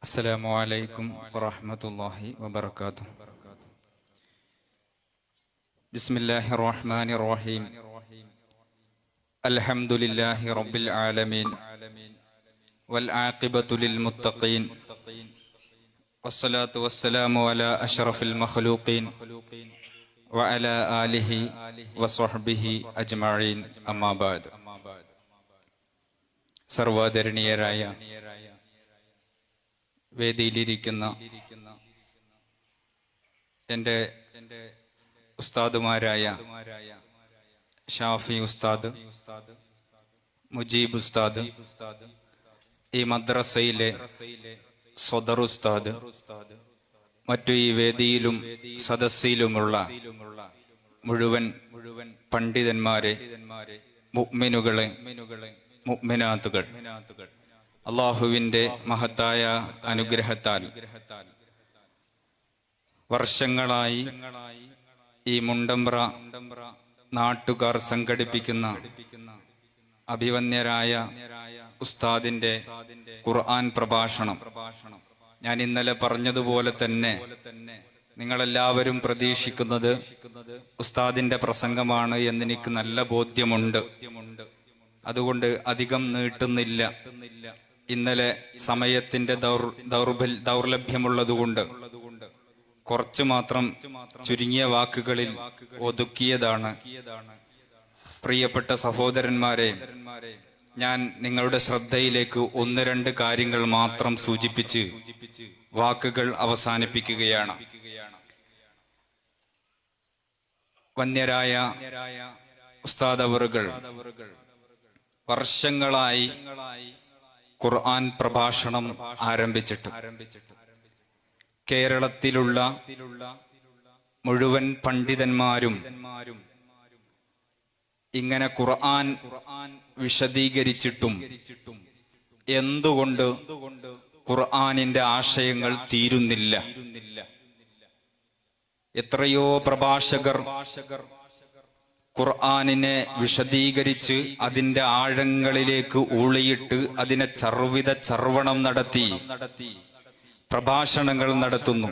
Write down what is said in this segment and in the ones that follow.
السلام عليكم ورحمة الله وبركاته. بسم الله الرحمن الرحيم. الحمد لله رب العالمين والعاقبة للمتقين والصلاة والسلام على أشرف المخلوقين وعلى آله وصحبه أجمعين. أما بعد. സർവ്വാദരണീയരായ വേദിയിലിരിക്കുന്ന എൻ്റെ ഉസ്താദുമാരായ ഷാഫി ഉസ്താദ്, മുജീബ് ഉസ്താദ്, ഈ മദ്രസയിലെ സദർ ഉസ്താദ്, മറ്റു ഈ വേദിയിലും സദസ്സിലുമുള്ള മുഴുവൻ പണ്ഡിതന്മാരെ, മുഅ്മിനുകളെ, മുഅ്മിനാത്തുകൾ, അള്ളാഹുവിന്റെ മഹത്തായ അനുഗ്രഹത്താൽ വർഷങ്ങളായി ഈ മുണ്ടമ്പ്ര നാട്ടുകാർ സംഘടിപ്പിക്കുന്ന അഭിവന്യരായ ഉസ്താദിന്റെ ഖുർആൻ പ്രഭാഷണം ഞാൻ ഇന്നലെ പറഞ്ഞതുപോലെ തന്നെ നിങ്ങളെല്ലാവരും പ്രതീക്ഷിക്കുന്നത് ഉസ്താദിന്റെ പ്രസംഗമാണ് എന്നെനിക്ക് നല്ല ബോധ്യമുണ്ട്. അതുകൊണ്ട് അധികം നീട്ടുന്നില്ല. ഇന്നലെ സമയത്തിന്റെ ദൗർലഭ്യമുള്ളതുകൊണ്ട് കുറച്ചു മാത്രം ചുരുങ്ങിയ വാക്കുകളിൽ ഒതുക്കിയതാണ്. പ്രിയപ്പെട്ട സഹോദരന്മാരെ, ഞാൻ നിങ്ങളുടെ ശ്രദ്ധയിലേക്ക് ഒന്ന് രണ്ട് കാര്യങ്ങൾ മാത്രം സൂചിപ്പിച്ച് വാക്കുകൾ അവസാനിപ്പിക്കുകയാണ്. വന്യരായ ഉസ്താദ് അവറുകൾ വർഷങ്ങളായി ഖുർആൻ പ്രഭാഷണം ആരംഭിച്ചിട്ട് കേരളത്തിലുള്ള മുഴുവൻ പണ്ഡിതന്മാരും ഇങ്ങനെ ഖുർആൻ വിശദീകരിച്ചിട്ടും എന്തുകൊണ്ട് ഖുർആനിന്റെ ആശയങ്ങൾ തീരുന്നില്ല? എത്രയോ പ്രഭാഷകർ ഖുർആനിനെ വിശദീകരിച്ച് അതിന്റെ ആഴങ്ങളിലേക്ക് ഊളിയിട്ട് അതിനെ ചർവണം നടത്തി പ്രഭാഷണങ്ങൾ നടത്തുന്നു.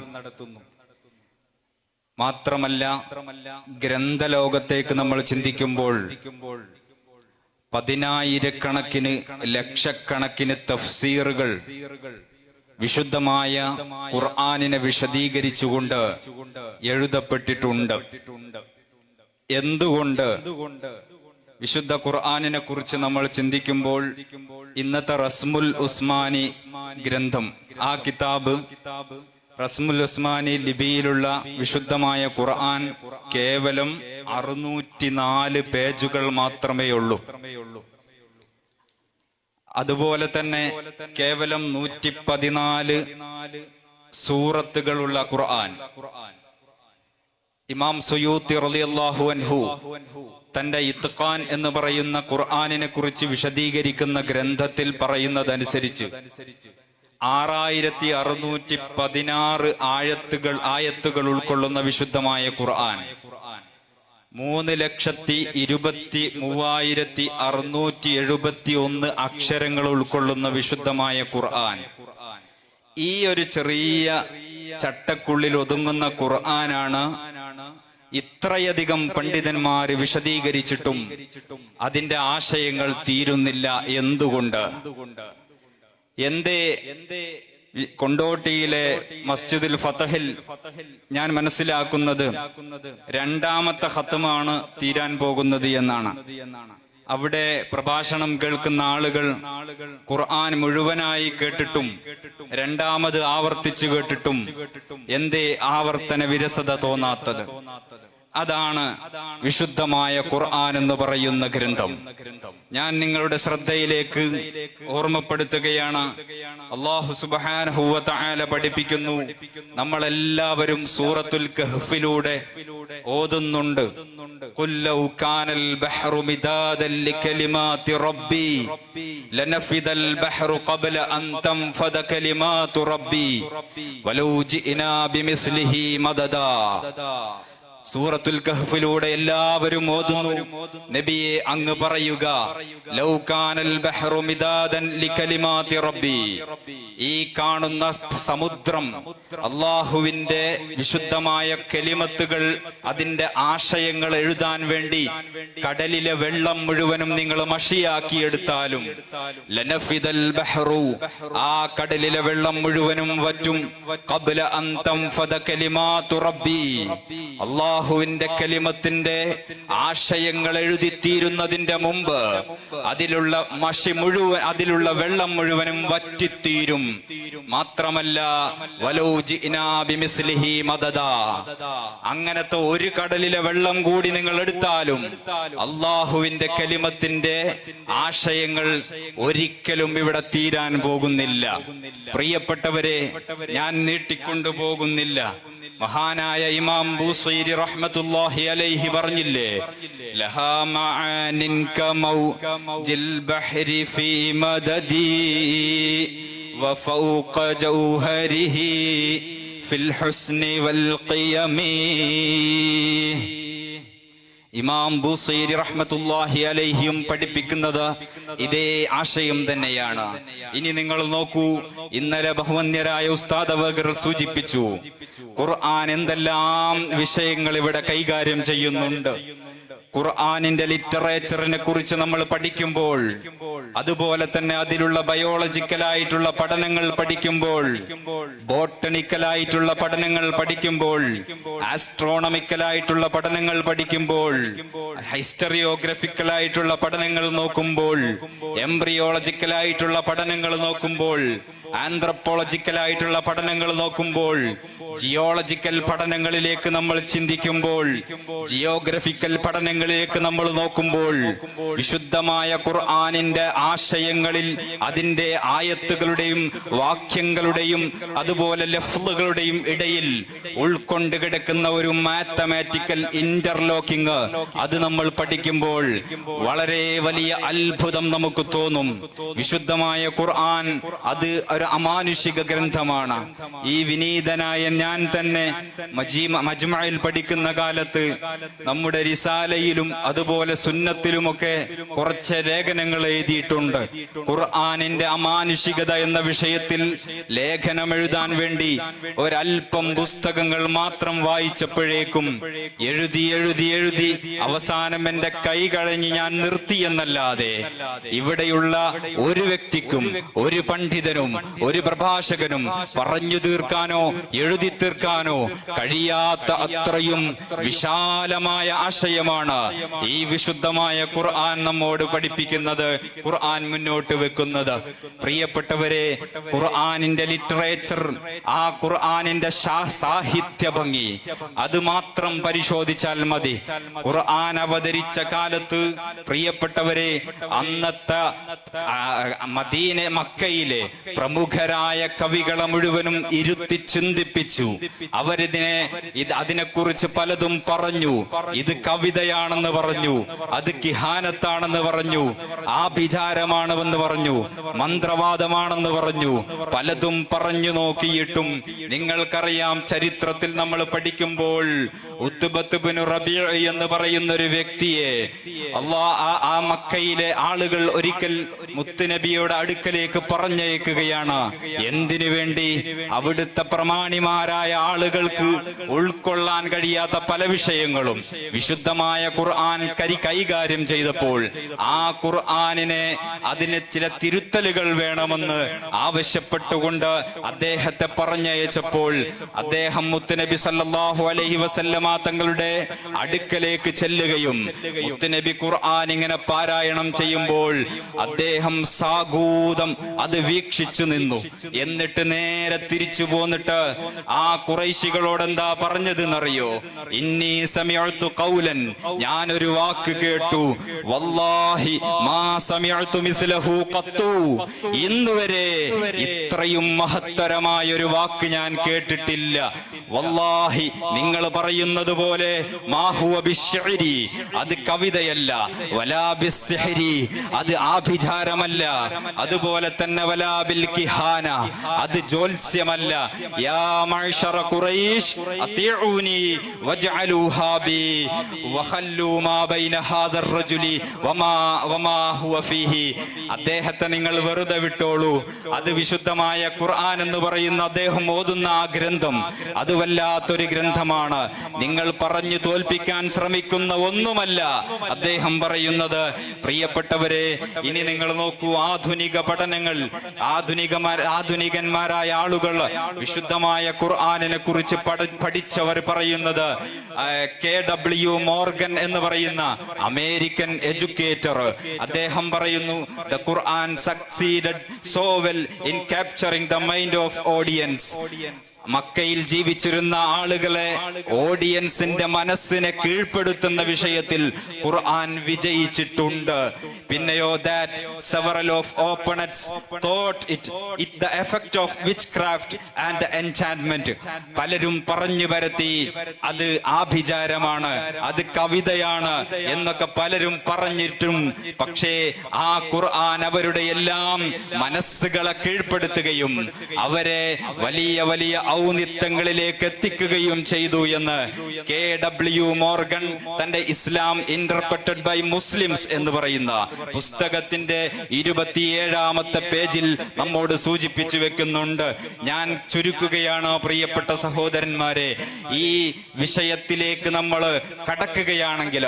മാത്രമല്ല, ഗ്രന്ഥലോകത്തേക്ക് നമ്മൾ ചിന്തിക്കുമ്പോൾ പതിനായിരക്കണക്കിന് ലക്ഷക്കണക്കിന് തഫ്സീറുകൾ വിശുദ്ധമായ ഖുർആനിനെ വിശദീകരിച്ചുകൊണ്ട് എഴുതപ്പെട്ടിട്ടുണ്ട്. എന്തുകൊണ്ട് വിശുദ്ധ ഖുർആനിനെ കുറിച്ച് നമ്മൾ ചിന്തിക്കുമ്പോൾ ഇന്നത്തെ റസ്മുൽ ഉസ്മാനി ഗ്രന്ഥം, ആ കിതാബ്, റസ്മുൽ ഉസ്മാനി ലിപിയിലുള്ള വിശുദ്ധമായ ഖുർആൻ കേവലം 604 പേജുകൾ മാത്രമേ ഉള്ളൂ. അതുപോലെ തന്നെ കേവലം 114 സൂറത്തുകളുള്ള ഖുർആൻ. ഇമാം സുയൂത്തി റളിയല്ലാഹു അൻഹു തന്റെ ഇത്ഖാൻ എന്ന് പറയുന്ന ഖുർആനിനെ കുറിച്ച് വിശദീകരിക്കുന്ന ഗ്രന്ഥത്തിൽ പറയുന്നതനുസരിച്ച് 6616 ആയത്തുകൾ ഉൾക്കൊള്ളുന്ന വിശുദ്ധമായ ഖുർആൻ, 3,23,671 അക്ഷരങ്ങൾ ഉൾക്കൊള്ളുന്ന വിശുദ്ധമായ ഖുർആൻ, ഈ ഒരു ചെറിയ ചട്ടക്കുള്ളിൽ ഒതുങ്ങുന്ന ഖുർആനാണ് ഇത്രയധികം പണ്ഡിതന്മാര് വിശദീകരിച്ചിട്ടും അതിന്റെ ആശയങ്ങൾ തീരുന്നില്ല. എന്തുകൊണ്ട്? കൊണ്ടോട്ടിയിലെ മസ്ജിദുൽ ഫതഹിൽ ഞാൻ മനസ്സിലാക്കുന്നത് 2ാമത്തെ ഖത്മാണ് തീരാൻ പോകുന്നത് എന്നാണ്. അവിടെ പ്രഭാഷണം കേൾക്കുന്ന ആളുകൾ ഖുർആൻ മുഴുവനായി കേട്ടിട്ടും 2ാമത് ആവർത്തിച്ചു കേട്ടിട്ടും എന്തേ ആവർത്തന വിരസത തോന്നാത്തത്? അതാണ് വിശുദ്ധമായ ഖുർആൻ എന്ന് പറയുന്ന ഗ്രന്ഥം. ഞാൻ നിങ്ങളുടെ ശ്രദ്ധയിലേക്ക് ഓർമ്മപ്പെടുത്തുകയാണ്. അല്ലാഹു സുബ്ഹാനഹു വ തആല പഠിപ്പിക്കുന്നു, നമ്മളെല്ലാവരും സൂറത്തുൽ കഹ്ഫിലൂടെ ഓതുന്നുണ്ട്. ഖുൽ ലൗ കാനൽ ബഹ്റു മിദാദൻ ലികലിമാതി റബ്ബി ലനഫിദൽ ബഹ്റു ഖബ്ല അൻ തൻഫദ കലിമാതു റബ്ബി വലൗ ജിനാ ബിമിസ്ലിഹി മദദാ. സൂറത്തുൽ കഹ്ഫിലൂടെ എല്ലാവരും ഓതുന്നു, നബിയെ അങ്ങ് പറയുക, ലൗ കാനൽ ബഹ്റു മിദാദൻ ലികലിമാതി റബ്ബി, ഈ കാണുന്ന സമുദ്രം അല്ലാഹുവിന്റെ വിശുദ്ധമായ കലിമത്തുകൾ, അതിന്റെ ആശയങ്ങൾ എഴുതാൻ വേണ്ടി കടലിലെ വെള്ളം മുഴുവനും നിങ്ങൾ മഷിയാക്കിയെടുത്താലും ലനഫിദൽ ബഹ്റു, ആ കടലിലെ വെള്ളം മുഴുവനും വറ്റും, ഖബ്ല അൻ തൻഫദ കലിമാതു റബ്ബി, അല്ലാഹുവിന്റെ കലിമത്തിന്റെ ആശയങ്ങൾ എഴുതിത്തീരുന്നതിന്റെ മുമ്പ് അതിലുള്ള മഷി മുഴുവൻ, അതിലുള്ള വെള്ളം മുഴുവനും വറ്റിത്തീരും. മാത്രമല്ല വലൗ ജിനാ ബിമിസ്ലിഹി മദദ, അങ്ങനത്തെ ഒരു കടലിലെ വെള്ളം കൂടി നിങ്ങൾ എടുത്താലും അല്ലാഹുവിന്റെ കലിമത്തിന്റെ ആശയങ്ങൾ ഒരിക്കലും ഇവിടെ തീരാൻ പോകുന്നില്ല. പ്രിയപ്പെട്ടവരെ, ഞാൻ നീട്ടിക്കൊണ്ടു പോകുന്നില്ല. മഹാനായ ഇമാം ബൂസൈരി റഹ്മത്തുള്ളാഹി അലൈഹി പറഞ്ഞില്ലേ, ലഹാ മആനിൻ കമൗജിൽ ബഹ്രി ഫീ മദദി വഫൗഖ ജൗഹരിഹി ഫിൽ ഹുസ്നി വൽ ഖിയമി. ഇമാം ബൂസൈരി റഹ്മത്തുള്ളാഹി അലൈഹിയും പഠിപ്പിക്കുന്നത് ഇതേ ആശയം തന്നെയാണ്. ഇനി നിങ്ങൾ നോക്കൂ, ഇന്നലെ ബഹുമാന്യരായ ഉസ്താദ് അവകൾ സൂചിപ്പിച്ചു, ഖുർആൻ എന്തെല്ലാം വിഷയങ്ങൾ ഇവിടെ കൈകാര്യം ചെയ്യുന്നുണ്ട്. ഖുർആനിന്റെ ലിറ്ററേച്ചറിനെ കുറിച്ച് നമ്മൾ പഠിക്കുമ്പോൾ, അതുപോലെ തന്നെ അതിലുള്ള ബയോളജിക്കലായിട്ടുള്ള പഠനങ്ങൾ പഠിക്കുമ്പോൾ, ബോട്ടണിക്കലായിട്ടുള്ള പഠനങ്ങൾ പഠിക്കുമ്പോൾ, ആസ്ട്രോണമിക്കലായിട്ടുള്ള പഠനങ്ങൾ പഠിക്കുമ്പോൾ, ഹിസ്റ്ററിയോഗ്രഫിക്കലായിട്ടുള്ള പഠനങ്ങൾ നോക്കുമ്പോൾ, എംബ്രിയോളജിക്കലായിട്ടുള്ള പഠനങ്ങൾ നോക്കുമ്പോൾ, ആന്ത്രപ്പോളജിക്കലായിട്ടുള്ള പഠനങ്ങൾ നോക്കുമ്പോൾ, ജിയോളജിക്കൽ പഠനങ്ങളിലേക്ക് നമ്മൾ ചിന്തിക്കുമ്പോൾ, ജിയോഗ്രഫിക്കൽ പഠനങ്ങളിലേക്ക് നമ്മൾ നോക്കുമ്പോൾ, വിശുദ്ധമായ ഖുർആനിന്റെ ആശയങ്ങളിൽ അതിന്റെ ആയത്തുകളുടെയും വാക്യങ്ങളുടെയും അതുപോലെ ലഫ്ളുകളുടെയും ഇടയിൽ ഉൾക്കൊണ്ട് കിടക്കുന്ന ഒരു മാത്തമാറ്റിക്കൽ ഇന്റർലോക്കിംഗ്, അത് നമ്മൾ പഠിക്കുമ്പോൾ വളരെ വലിയ അത്ഭുതം നമുക്ക് തോന്നും. വിശുദ്ധമായ ഖുർആൻ അത് ഒരു അമാനുഷിക ഗ്രന്ഥമാണ്. ഈ വിനീതനായ ഞാൻ തന്നെ മജ്മഅയിൽ പഠിക്കുന്ന കാലത്ത് നമ്മുടെ റിസാലയിലും അതുപോലെ സുന്നത്തിലുമൊക്കെ കുറച്ച് ലേഖനങ്ങൾ എഴുതിയിട്ടുണ്ട്. ഖുർആനിന്റെ അമാനുഷികത എന്ന വിഷയത്തിൽ ലേഖനം എഴുതാൻ വേണ്ടി ഒരൽപ്പം പുസ്തകങ്ങൾ മാത്രം വായിച്ചപ്പോഴേക്കും എഴുതി എഴുതി എഴുതി അവസാനം എന്റെ കൈ കഴിഞ്ഞ് ഞാൻ നിർത്തി എന്നല്ലാതെ ഇവിടെയുള്ള ഒരു വ്യക്തിക്കും ഒരു പണ്ഡിതനും ഒരു പ്രഭാഷകനും പറഞ്ഞു തീർക്കാനോ എഴുതി തീർക്കാനോ കഴിയാത്ത അത്രയും വിശാലമായ ആശയമാണ് ഈ വിശുദ്ധമായ ഖുർആൻ നമ്മോട് പഠിപ്പിക്കുന്നത്, ഖുർആൻ മുന്നോട്ട് വെക്കുന്നത്. പ്രിയപ്പെട്ടവരെ, ഖുർആനിന്റെ ലിറ്ററേച്ചർ, ആ ഖുർആനിന്റെ സാഹിത്യ ഭംഗി, അത് മാത്രം പരിശോധിച്ചാൽ മതി. ഖുർആൻ അവതരിച്ച കാലത്ത് പ്രിയപ്പെട്ടവരെ, അന്നത്തെ മക്കയിലെ പ്രമുഖരായ കവികളെ മുഴുവനും ഇരുത്തി ചിന്തിപ്പിച്ചു. അതിനെക്കുറിച്ച് പലതും പറഞ്ഞു. ഇത് കവിതയാണെന്ന് പറഞ്ഞു, അത് കിഹാനത്താണെന്ന് പറഞ്ഞു, ആഭിചാരമാണെന്ന് പറഞ്ഞു, മന്ത്രവാദമാണെന്ന് പറഞ്ഞു, പലതും പറഞ്ഞു നോക്കിയിട്ടും നിങ്ങൾക്കറിയാം, ചരിത്രത്തിൽ നമ്മൾ പഠിക്കുമ്പോൾ ഉത്ബത്ത് ഇബ്നു റബീഅ എന്ന് പറയുന്ന ഒരു വ്യക്തിയെ ആ മക്കയിലെ ആളുകൾ ഒരിക്കൽ മുത്തുനബിയുടെ അടുക്കലേക്ക് പറഞ്ഞയക്കുകയാണ്. എന്തിനു വേണ്ടി? അവിടുത്തെ പ്രമാണിമാരായ ആളുകൾക്ക് ഉൾക്കൊള്ളാൻ കഴിയാത്ത പല വിഷയങ്ങളും വിശുദ്ധമായ ഖുർആൻ കൈകാര്യം ചെയ്തപ്പോൾ ആ ഖുർആനിനെ അതിന് ചില തിരുത്തലുകൾ വേണമെന്ന് ആവശ്യപ്പെട്ടുകൊണ്ട് അദ്ദേഹത്തെ പറഞ്ഞയച്ചപ്പോൾ അദ്ദേഹം മുത്തുനബി സല്ലല്ലാഹു അലൈഹി വസല്ലമ തങ്ങളുടെ അടുക്കലേക്ക് ചെല്ലുകയും മുത്തുനബി ഖുർആൻ ഇങ്ങനെ പാരായണം ചെയ്യുമ്പോൾ അദ്ദേഹം സാഗൂതം അത് വീക്ഷിച്ചു നിന്നു. എന്നിട്ട് നേരെ തിരിച്ചു പോന്നിട്ട് ആ ഖുറൈശികളോട് എന്താ പറഞ്ഞതെന്നറിയോ? ഇന്നി സമിഅതു ഖൗലൻ, ഞാനൊരു വാക്ക് കേട്ടു, വല്ലാഹി മാ സമിഅ സമഅതു മിസ്ലഹു ഖത്തു, ഇന്നുവരെ ഇത്രയും മഹത്തരമായ ഒരു വാക്ക് ഞാൻ കേട്ടിട്ടില്ല. വല്ലാഹി, നിങ്ങൾ പറയുന്നത് പോലെ മാ ഹുവ ബിശ്ശിഅരി, അത് കവിതയല്ല, വലാ ബിസ്സിഹ്രി, അത് ആഭിചാരമല്ല, അതുപോലെ തന്നെ വലാ ബിൽ കിഹാന, അത് ജ്യോത്സ്യമല്ല. യാ മഅ്ശറ ഖുറൈശ് അത്തിഊനി വജ്അലൂഹാ ബി വഖല്ലൂ മാ ബൈന ഹാദർ റജുലി വമാ ഹുവ ഫീഹി. അദ്ദേഹത്തെ നിങ്ങൾ വെറുതെ വിട്ടോളൂ. അത് വിശുദ്ധമായ ഖുർആൻ എന്ന് പറയുന്ന അദ്ദേഹം ഓതുന്ന ആ ഗ്രന്ഥം അത് വല്ലാത്തൊരു ഗ്രന്ഥമാണ്. നിങ്ങൾ പറഞ്ഞു തോൽപ്പിക്കാൻ ശ്രമിക്കുന്ന ഒന്നുമല്ല അദ്ദേഹം പറയുന്നത്. പ്രിയപ്പെട്ടവരെ, ഇനി നിങ്ങൾ നോക്കൂ, ആധുനിക പഠനങ്ങൾ, ആധുനികന്മാരായ ആളുകൾ വിശുദ്ധമായ ഖുർആനിനെ കുറിച്ച് പഠിച്ചവർ പറയുന്നത്, KW മോർഗൻ എന്ന് പറയുന്ന അമേരിക്കൻ എഡ്യൂക്കേറ്റർ, അദ്ദേഹം പറയുന്നു, the Quran succeeded so well in capturing the mind of audience. മക്കയിൽ ജീവിച്ചിരുന്ന ആളുകളെ, ഓഡിയൻസിന്റെ മനസ്സിനെ കീഴ്പ്പെടുത്തുന്ന വിഷയത്തിൽ ഖുർആൻ വിജയിച്ചിട്ടുണ്ട്. പിന്നെയോ that several of opponents thought it the effect of witchcraft and enchantment. പലരും പറഞ്ഞു പരത്തി അത് ആഭിചാരമാണ്, അത് കവിതയാണ് എന്നൊക്കെ പലരും പറഞ്ഞിട്ടും, പക്ഷേ ആ ഖുർആൻ അവരുടെ എല്ലാം മനസ്സുകളെ കീഴ്പ്പെടുത്തുകയും അവരെ വലിയ വലിയ ഔന്നിത്യങ്ങളിലേക്ക് എത്തിക്കുകയും ചെയ്തു എന്ന് KW മോർഗൻ തന്റെ ഇസ്ലാം ഇന്റർപ്രറ്റഡ് ബൈ മുസ്ലിംസ് എന്ന് പറയുന്ന പുസ്തകത്തിന്റെ 27ാമത്തെ പേജിൽ നമ്മോട് സൂചിപ്പിച്ചു വെക്കുന്നുണ്ട്. ഞാൻ ചുരുക്കുകയാണ് പ്രിയപ്പെട്ട സഹോദരന്മാരെ, ഈ വിഷയത്തിലേക്ക് നമ്മൾ കടക്കുകയാണെങ്കിൽ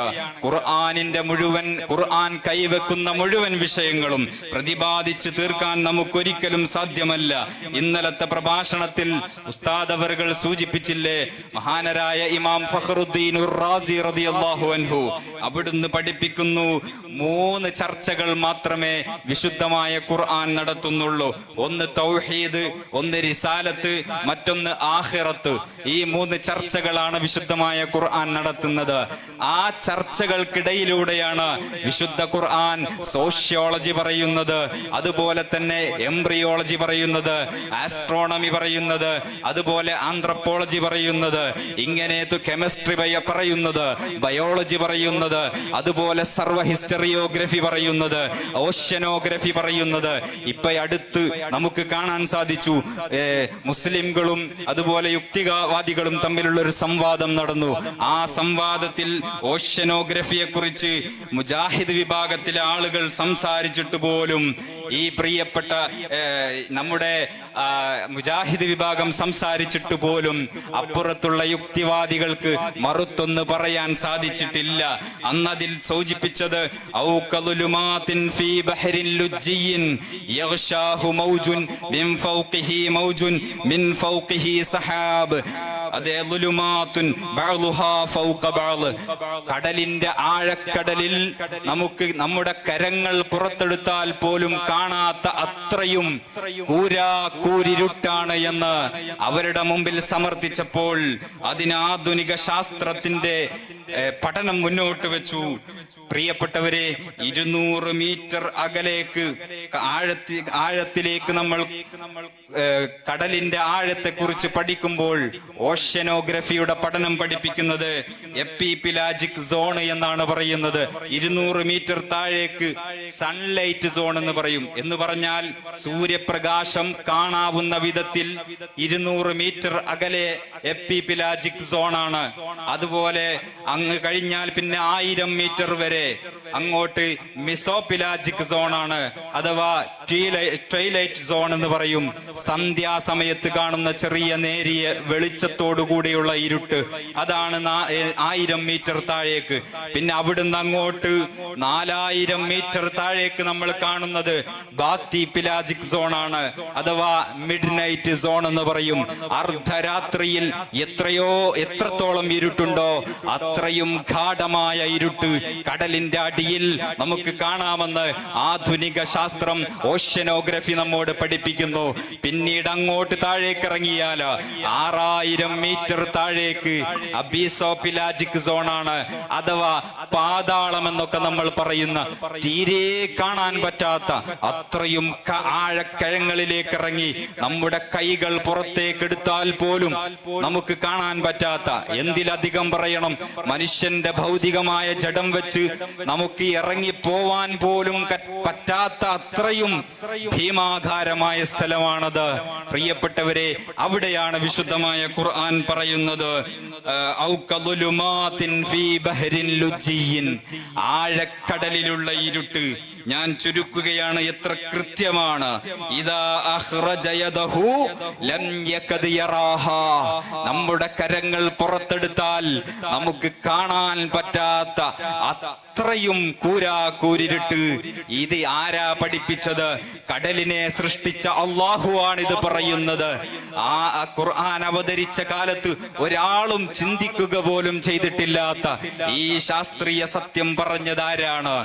ഖുർആൻ കൈവെക്കുന്ന മുഴുവൻ വിഷയങ്ങളും പ്രതിപാദിച്ചു തീർക്കാൻ നമുക്കൊരിക്കലും സാധ്യമല്ല. ഇന്നലത്തെ പ്രഭാഷണത്തിൽ ഉസ്താദ് അവറുകൾ സൂചിപ്പിച്ചില്ലേ, മഹാനരായ ഇമാം ഫഖറുദ്ദീൻ റാസി റളിയല്ലാഹു അൻഹു അവിടുന്ന് പഠിപ്പിക്കുന്നു, 3 ചർച്ചകൾ മാത്രമേ വിശുദ്ധമായ ഖുർആൻ നടത്തുന്നുള്ളൂ. ഒന്ന് തൗഹീദ്, ഒന്ന് റിസാലത്ത്, മറ്റൊന്ന് ആഖിറത്ത്. ഈ 3 ചർച്ചകളാണ് വിശുദ്ധമായ ഖുർആൻ നടത്തുന്നത്. ആ ചർച്ചകൾക്കിടയിലൂടെയാണ് വിശുദ്ധ ഖുർആൻ സോഷ്യോളജി പറയുന്നത്, അതുപോലെ തന്നെ എംബ്രിയോളജി പറയുന്നത്, ആസ്ട്രോണമി പറയുന്നത്, അതുപോലെ ആന്ത്രപ്പോളജി പറയുന്നത്, ഇങ്ങനെ കെമിസ്ട്രി പറയുന്നത്, ബയോളജി പറയുന്നത്, അതുപോലെ സർവ ഹിസ്റ്ററിയോഗ്രഫി പറയുന്നത്, ഓഷ്യനോഗ്രഫി പറയുന്നത്. ഇപ്പൊ അടുത്ത് നമുക്ക് കാണാൻ സാധിച്ചു, മുസ്ലിംകളും അതുപോലെ യുക്തിവാദികളും തമ്മിലുള്ള ഒരു സംവാദം നടന്നു. ആ സംവാദത്തിൽ ഓഷ്യനോഗ്രഫിയെ കുറിച്ച് മുജാഹിദ് വിഭാഗത്തിലെ ആളുകൾ സംസാരിച്ചിട്ട് പോലും ഈ പ്രിയപ്പെട്ട നമ്മുടെ മുജാഹിദ് വിഭാഗം സംസാരിച്ചിട്ട് പോലും അപ്പുറത്തുള്ള യുക്തിവാദികൾക്ക് മറുത്തൊന്ന് പറയാൻ സാധിച്ചിട്ടില്ല. അന്നതിൽ സൂചിപ്പിച്ചത് കടലിന്റെ ആഴക്കടലിൽ നമുക്ക് നമ്മുടെ കരങ്ങൾ പുറത്തെടുത്താൽ പോലും കാണാത്ത അത്രയും കൂരിരുട്ടാണ് എന്ന് അവരുടെ മുമ്പിൽ സമർത്ഥിച്ചപ്പോൾ അതിനാധുനിക ശാസ്ത്രത്തിന്റെ പഠനം മുന്നോട്ട് വെച്ചു. പ്രിയപ്പെട്ടവരെ, 200 മീറ്റർ അകലേക്ക് ആഴത്തിലേക്ക് നമ്മൾ കടലിന്റെ ആഴത്തെ കുറിച്ച് പഠിക്കുമ്പോൾ ഓഷ്യനോഗ്രഫിയുടെ പഠനം പഠിപ്പിക്കുന്നത് എപ്പിപിലാജിക് സോൺ എന്നാണ് പറയുന്നത്. 200 മീറ്റർ താഴേക്ക് സൺലൈറ്റ് സോൺ എന്ന് പറയും. എന്ന് പറഞ്ഞാൽ സൂര്യപ്രകാശം കാണാവുന്ന വിധത്തിൽ 200 മീറ്റർ അകലെ എപ്പിപിലാജിക് സോൺ ആണ്. അതുപോലെ അങ്ങ് കഴിഞ്ഞാൽ പിന്നെ 1000 മീറ്റർ വരെ അങ്ങോട്ട് മിസോപിലാജിക് സോൺ ആണ്, അഥവാ ട്വൈലൈറ്റ് സോൺ എന്ന് പറയും. സന്ധ്യാസമയത്ത് കാണുന്ന ചെറിയ നേരിയ വെളിച്ചത്തോടുകൂടിയുള്ള ഇരുട്ട്, അതാണ് 1000 മീറ്റർ താഴേക്ക്. പിന്നെ അവിടുന്ന് അങ്ങോട്ട് 4000 മീറ്റർ താഴേക്ക് നമ്മൾ കാണുന്നത് ബാത്തിപിലാജിക് സോൺ ആണ്, അഥവാ മിഡ് നൈറ്റ് സോൺ എന്ന് പറയും. അർദ്ധരാത്രിയിൽ എത്രത്തോളം ഇരുട്ടുണ്ടോ അത്രയും ഗാഢമായ ഇരുട്ട് കടലിന്റെ അടിയിൽ അടിയിൽ നമുക്ക് കാണാമെന്ന് ആധുനിക ശാസ്ത്രം ഓഷ്യനോഗ്രഫി നമ്മോട് പഠിപ്പിക്കുന്നു. പിന്നീട് അങ്ങോട്ട് താഴേക്ക് ഇറങ്ങിയാൽ 6000 മീറ്റർ താഴേക്ക് അബീസോപിലാജിക് സോണാണ്, അഥവാ പാതാളം എന്നൊക്കെ നമ്മൾ പറയുന്ന തീരെ കാണാൻ പറ്റാത്ത അത്രയും ആഴക്കഴങ്ങളിലേക്ക് ഇറങ്ങി നമ്മുടെ കൈകൾ പുറത്തേക്ക് എടുത്താൽ പോലും നമുക്ക് കാണാൻ പറ്റാത്ത, എന്തിലധികം പറയണം, മനുഷ്യന്റെ ഭൗതികമായ ജഡം വെച്ച് നമുക്ക് ഇറങ്ങി പോവാൻ പോലും പറ്റാത്ത അത്രയും ഭീമാകാരമായ സ്ഥലമാണത്. പ്രിയപ്പെട്ടവരെ, അവിടെയാണ് വിശുദ്ധമായ ഖുർആൻ പറയുന്നത്, ആഴക്കടലിലുള്ള ഇരുട്ട്. ഞാൻ ചുരുക്കുകയാണ്, എത്ര കൃത്യമാണ്. ഇദാ അഖ്റജ യദഹു ലം യകദ് യറാഹാ. നമ്മുടെ കരങ്ങൾ പുറത്തെടുത്താൽ നമുക്ക് കാണാൻ പറ്റാത്ത അത്രയും കൂരിരുട്ട്. ഇത് ആരാ പഠിപ്പിച്ചത്? കടലിനെ സൃഷ്ടിച്ച അള്ളാഹുവാണ് ഇത് പറയുന്നത്. ആ ഖുർആൻ അവതരിച്ച കാലത്ത് ഒരാളും ചിന്തിക്കുക പോലും ചെയ്തിട്ടില്ലാത്ത ഈ ശാസ്ത്രീയ സത്യം പറഞ്ഞതാരാണ്?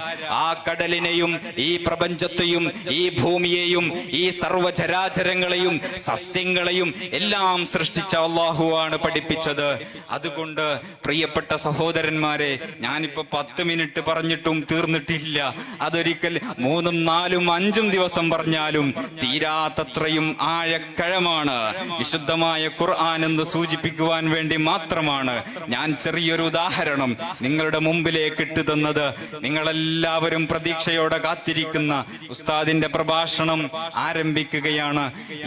ആ കടലിനെയും ഈ പ്രപഞ്ചത്തെയും ഈ ഭൂമിയെയും ഈ സർവചരാചരങ്ങളെയും സസ്യങ്ങളെയും എല്ലാം സൃഷ്ടിച്ച അള്ളാഹുവാണ് പഠിപ്പിച്ചത്. അതുകൊണ്ട് പ്രിയപ്പെട്ട സഹോദരന്മാരെ, ഞാനിപ്പോ 10 മിനിറ്റ് പറഞ്ഞിട്ടും തീർന്നിട്ടില്ല. അതൊരിക്കൽ 3, 4, 5 ദിവസം പറഞ്ഞാലും തീരാത്തത്രയും ആഴക്കഴമാണ് വിശുദ്ധമായ ഖുർആൻ എന്ന് സൂചിപ്പിക്കുവാൻ വേണ്ടി മാത്രമാണ് ഞാൻ ചെറിയൊരു ഉദാഹരണം നിങ്ങളുടെ മുമ്പിലേക്ക് ഇട്ടു തന്നത്. നിങ്ങളെല്ലാവരും പ്രതീക്ഷയോടെ കാത്തിരിക്കുന്ന ഉസ്താദിന്റെ പ്രഭാഷണം ആരംഭിക്കുകയാണ്.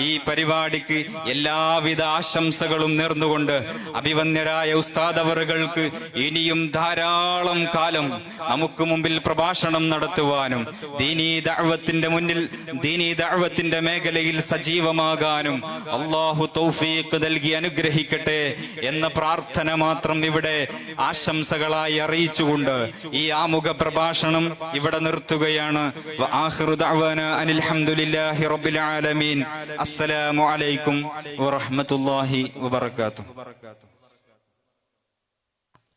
ഈ പരിപാടിക്ക് എല്ലാവിധ ആശംസകളും നേർന്നുകൊണ്ട് അഭിവന്യരായ ഉസ്താദ് അവറുകൾക്ക് ഇനിയും ധാരാളം കാലം നമുക്ക് മുമ്പിൽ പ്രഭാഷണം നടത്തുവാനും ദീനീ ദഅവത്തിന്റെ മുന്നിൽ ദീനീ ദഅവത്തിന്റെ മേഖലയിൽ സജീവമാകാനും അല്ലാഹു തൗഫീഖ് നൽകി അനുഗ്രഹിക്കട്ടെ എന്ന പ്രാർത്ഥന മാത്രം ഇവിടെ ആശംസകളായി അറിയിച്ചുകൊണ്ട് ഈ ആമുഖ പ്രഭാഷണം ഇവിടെ നിർത്തുകയാണ്. വആഖിറു ദഅവാനാ അനിൽ ഹംദുലില്ലാഹി റബ്ബിൽ ആലമീൻ. അസ്സലാമു അലൈക്കും വറഹ്മത്തുള്ളാഹി വബറകാതുഹു.